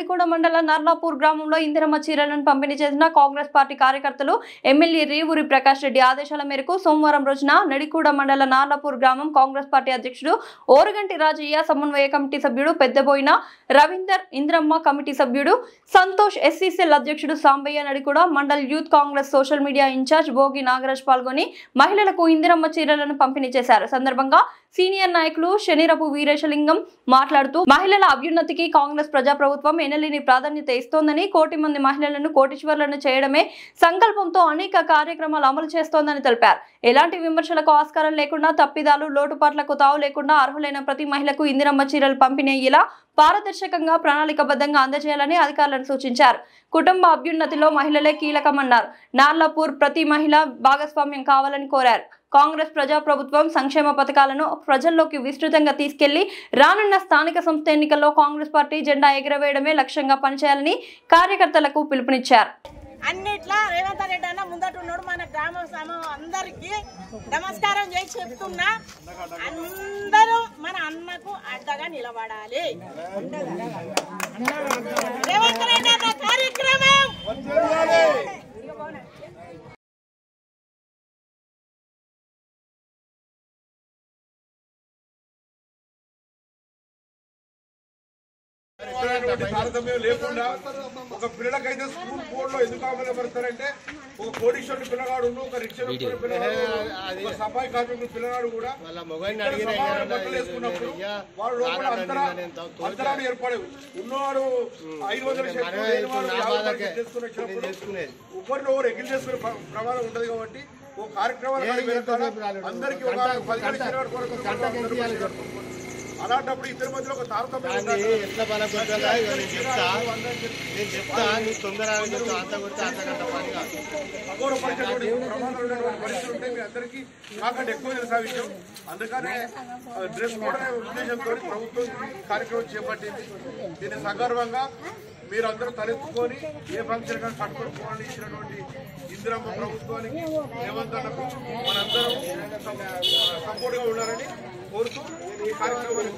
నడికూడ మండల నర్లాపూర్ గ్రామంలో ఇందిరమ్మ చీరలను పంపిణీ చేసిన కాంగ్రెస్ పార్టీ కార్యకర్తలు ఎమ్మెల్యే రేవూరి ప్రకాష్ రెడ్డి ఆదేశాల మేరకు సోమవారం రోజున నడికూడ మండల నర్లాపూర్ గ్రామం కాంగ్రెస్ పార్టీ అధ్యక్షుడు ఓరగంటి రాజయ్య, సమన్వయ కమిటీ సభ్యుడు పెద్దబోయిన రవీందర్, ఇందిరమ్మ కమిటీ సభ్యుడు సంతోష్, ఎస్సీసీఎల్ అధ్యక్షుడు Sambaiah, Nadikuda mandal youth Congress social media in-charge Bhogi Nagaraj పాల్గొని మహిళలకు ఇందిరమ్మ చీరలను పంపిణీ చేశారు. సందర్భంగా సీనియర్ నాయకులు శనిరపు వీరేశలింగం మాట్లాడుతూ మహిళల అభ్యున్నతికి కాంగ్రెస్ ప్రజాప్రభుత్వం ఎనలేని ప్రాధాన్యత ఇస్తోందని, కోటి మంది మహిళలను కోటీశ్వర్లను చేయడమే సంకల్పంతో అనేక కార్యక్రమాలు అమలు చేస్తోందని తెలిపారు. ఎలాంటి విమర్శలకు ఆస్కారం లేకుండా, తప్పిదాలు, లోటుపాట్లకు తావు లేకుండా అర్హులైన ప్రతి మహిళకు ఇందిరమ్మ చీరలు పంపిణీ అయ్యేలా పారదర్శకంగా, ప్రణాళికబద్ధంగా అందజేయాలని అధికారులను సూచించారు. కుటుంబ అభ్యున్నతిలో మహిళలే కీలకమన్నారు. నార్లాపూర్ ప్రతి మహిళ భాగస్వామ్యం కావాలని కోరారు. కాంగ్రెస్ ప్రజాప్రభుత్వం సంక్షేమ పథకాలను ప్రజల్లోకి విస్తృతంగా తీసుకెళ్లి రానున్న స్థానిక సంస్థ ఎన్నికల్లో కాంగ్రెస్ పార్టీ జెండా ఎగరవేయడమే లక్ష్యంగా పనిచేయాలని కార్యకర్తలకు పిలుపునిచ్చారు. అన్నిట్లా రేవంత్ రెడ్డి అన్న ముందటున్నాడు. మన గ్రామ అందరికి నమస్కారం చేసి చెప్తున్నా, అందరూ మన అన్నకు అడ్డగా నిలబడాలి. రేవంత్ రెడ్డి అన్న కార్యక్రమం తారతమ్యం లేకుండా ఒక పిల్లలకైతే స్కూల్ బోర్డు లో ఎందుకు అమలుపడతారంటే, ఒక కోటీశ్వరుడు పిల్లగాడు, ఒక రిక్షా పిల్లగాడు, ఒక సఫాయి కార్మికుడు పిల్లగాడు కూడా బట్టలు వేసుకున్నప్పుడు వాడు లోపల అంతరాలు ఏర్పడేవి. ఉన్నవాడు 500 చేసుకున్నప్పుడు ఒకరిని ఒకరు ఎగిరి చేసుకునే ప్రమాదం ఉంటది. కాబట్టి ఒక కార్యక్రమాలు అందరికీ ఒక 10 కొరకు అలాంటప్పుడు ఇద్దరి మధ్యలో ఒక తారతమ్యం ఎట్లా బలపడ్డా నేను చెప్తా, తొందరగా అగౌరవపరిచేటువంటి ప్రమాదాలు ఉన్నటువంటి పరిస్థితులు ఉంటాయి. మీ అందరికీ నాకంటే ఎక్కువ తెలుసా విషయం. అందుకనే డ్రెస్ కోడ్ అనే ఉద్దేశంతో ప్రభుత్వం కార్యక్రమం చేపట్టింది. దీన్ని సగర్వంగా మీరందరూ తలెత్తుకొని ఏ ఫంక్షన్ కానీ కట్టుకొని పోవాలని ఇచ్చినటువంటి ఇందిరమ్మ ప్రభుత్వానికి, రేవంత్ అన్నకు మనందరం సపోర్ట్ గా ఉండాలని కోరుతూ ఈ కార్యక్రమాన్ని